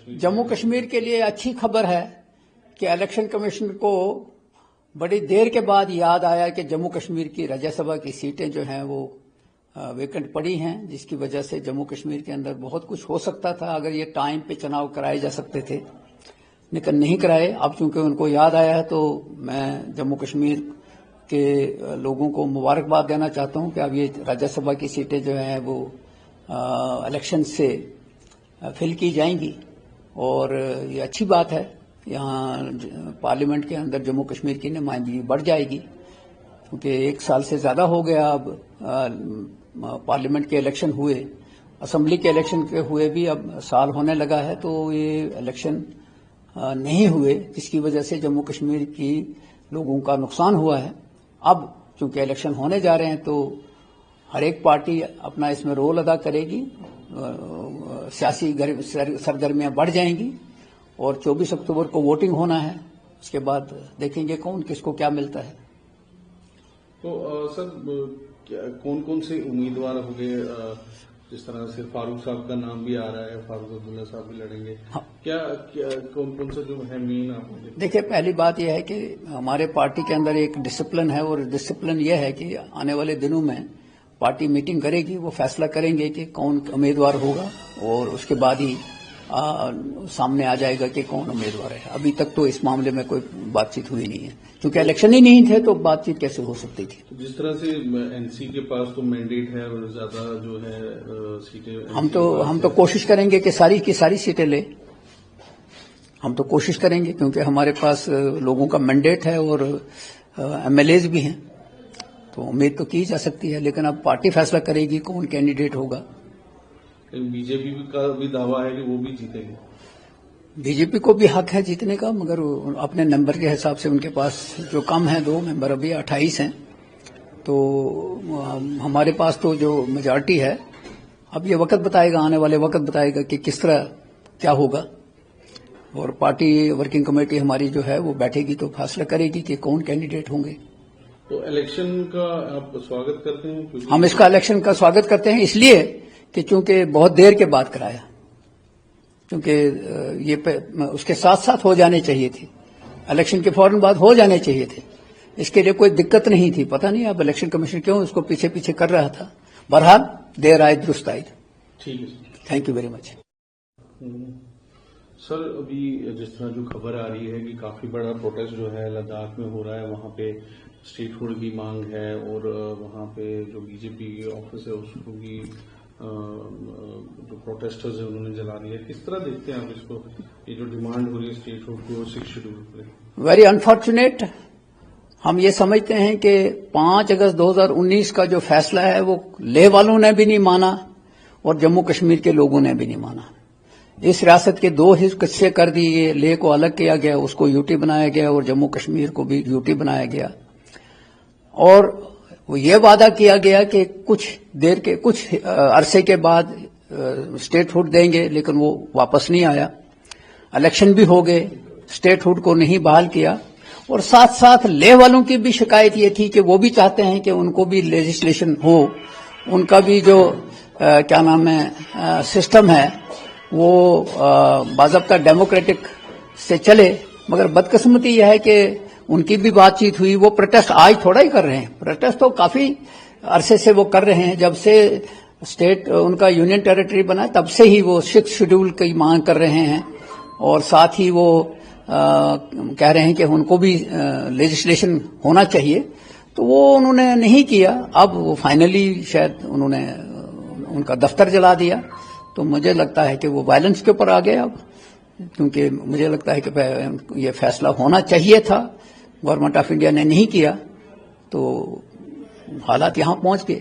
کشمیر؟ جموں کشمیر کے لیے اچھی خبر ہے کہ الیکشن کمیشن کو بڑی دیر کے بعد یاد آیا کہ جموں کشمیر کی راجیہ سبھا کی سیٹیں جو ہیں وہ ویکنٹ پڑی ہیں، جس کی وجہ سے جموں کشمیر کے اندر بہت کچھ ہو سکتا تھا اگر یہ ٹائم پہ چناؤ کرائے جا سکتے تھے، لیکن نہیں کرائے۔ اب چونکہ ان کو یاد آیا ہے تو میں جموں کشمیر کے لوگوں کو مبارکباد دینا چاہتا ہوں کہ اب یہ راجیہ سبھا کی سیٹیں جو ہیں وہ الیکشن سے فل کی جائیں گی، اور یہ اچھی بات ہے۔ یہاں پارلیمنٹ کے اندر جموں کشمیر کی نمائندگی بڑھ جائے گی، کیونکہ 1 سال سے زیادہ ہو گیا اب پارلیمنٹ کے الیکشن ہوئے، اسمبلی کے الیکشن کے ہوئے بھی اب سال ہونے لگا ہے، تو یہ الیکشن نہیں ہوئے، جس کی وجہ سے جموں کشمیر کی لوگوں کا نقصان ہوا ہے۔ اب چونکہ الیکشن ہونے جا رہے ہیں تو ہر ایک پارٹی اپنا اس میں رول ادا کرے گی، سیاسی سرگرمیاں بڑھ جائیں گی، اور 24 اکتوبر کو ووٹنگ ہونا ہے، اس کے بعد دیکھیں گے کون کس کو کیا ملتا ہے۔ تو سر کون کون سے امیدوار ہوں گے؟ جس طرح سے فاروق صاحب کا نام بھی آ رہا ہے، فاروق عبداللہ صاحب بھی لڑیں گے، کیا کون کون سے جو ہے مین آپ مجھے؟ دیکھیے، پہلی بات یہ ہے کہ ہمارے پارٹی کے اندر ایک ڈسپلن ہے، اور ڈسپلن یہ ہے کہ آنے والے دنوں میں پارٹی میٹنگ کرے گی، وہ فیصلہ کریں گے کہ کون امیدوار ہوگا، اور اس کے بعد ہی سامنے آ جائے گا کہ کون امیدوار ہے۔ ابھی تک تو اس معاملے میں کوئی بات چیت ہوئی نہیں ہے، کیونکہ الیکشن ہی نہیں تھے تو بات چیت کیسے ہو سکتی تھی؟ جس طرح سے این سی کے پاس تو مینڈیٹ ہے اور زیادہ جو ہے سیٹیں، ہم تو کوشش کریں گے کہ ساری کی ساری سیٹیں لیں، ہم تو کوشش کریں گے، کیونکہ ہمارے پاس لوگوں کا مینڈیٹ ہے اور ایم ایل ایز بھی ہیں، تو امید تو کی جا سکتی ہے، لیکن اب پارٹی فیصلہ کرے گی کون کینڈیڈیٹ ہوگا۔ بی جے پی کا بھی دعویٰ ہے کہ وہ بھی جیتے گی۔ بی جے پی کو بھی حق ہے جیتنے کا، مگر اپنے نمبر کے حساب سے ان کے پاس جو کم ہیں 2 ممبر، ابھی 28 ہیں، تو ہمارے پاس تو جو میجارٹی ہے، اب یہ وقت بتائے گا، آنے والے وقت بتائے گا کہ کس طرح کیا ہوگا، اور پارٹی ورکنگ کمیٹی ہماری جو ہے وہ بیٹھے گی تو فیصلہ کرے گی کہ کون کینڈیڈیٹ ہوں گے۔ تو الیکشن کا آپ سواگت کرتے ہیں؟ ہم اس کا الیکشن کا سواگت کرتے ہیں، اس لیے کہ چونکہ بہت دیر کے بعد کرایا، کیونکہ یہ اس کے ساتھ ساتھ ہو جانے چاہیے تھے، الیکشن کے فوراً بعد ہو جانے چاہیے تھے، اس کے لیے کوئی دقت نہیں تھی۔ پتہ نہیں اب الیکشن کمیشن کیوں اس کو پیچھے پیچھے کر رہا تھا۔ بہرحال دیر آئے درست آئے۔ ٹھیک ہے، تھینک یو ویری مچ۔ سر ابھی جس طرح جو خبر آ رہی ہے کہ کافی بڑا پروٹیسٹ جو ہے لداخ میں ہو رہا ہے، وہاں پہ اسٹریٹ فوڈ کی مانگ ہے، اور وہاں پہ جو بی جے پی آفس ہے اس کو بھی جو پروٹیسٹرز ہیں انہوں نے جلا دیا۔ کس طرح دیکھتے ہیں آپ اس کو، یہ جو ڈیمانڈ ہو رہی ہے اسٹریٹ فوڈ کو 6 شیڈول پہ؟ Very unfortunate. ہم یہ سمجھتے ہیں کہ 5 اگست 2019 کا جو فیصلہ ہے وہ لیہ والوں نے بھی نہیں مانا اور جموں کشمیر کے لوگوں نے بھی نہیں مانا۔ اس ریاست کے 2 حصے کر دیے، لیہ کو الگ کیا گیا، اس کو یو ٹی بنایا گیا، اور جموں کشمیر کو بھی یو ٹی بنایا گیا، اور وہ یہ وعدہ کیا گیا کہ کچھ عرصے کے بعد اسٹیٹ ہوڈ دیں گے، لیکن وہ واپس نہیں آیا۔ الیکشن بھی ہو گئے، اسٹیٹ ہوڈ کو نہیں بحال کیا، اور ساتھ ساتھ لیہ والوں کی بھی شکایت یہ تھی کہ وہ بھی چاہتے ہیں کہ ان کو بھی لیجسلیشن ہو، ان کا بھی جو کیا نام ہے سسٹم ہے وہ باضابطہ ڈیموکریٹک سے چلے، مگر بدقسمتی یہ ہے کہ ان کی بھی بات چیت ہوئی۔ وہ پروٹیسٹ آج تھوڑا ہی کر رہے ہیں، پروٹیسٹ تو کافی عرصے سے وہ کر رہے ہیں، جب سے اسٹیٹ ان کا یونین ٹیریٹری بنا تب سے ہی وہ 6 شیڈول کی مانگ کر رہے ہیں، اور ساتھ ہی وہ کہہ رہے ہیں کہ ان کو بھی لیجسلیشن ہونا چاہیے، تو وہ انہوں نے نہیں کیا۔ اب وہ فائنلی شاید انہوں نے ان کا دفتر جلا دیا، تو مجھے لگتا ہے کہ وہ وائلنس کے اوپر آ گئے اب، کیونکہ مجھے لگتا ہے کہ یہ فیصلہ ہونا چاہیے تھا، گورنمنٹ آف انڈیا نے نہیں کیا، تو حالات یہاں پہنچ گئے۔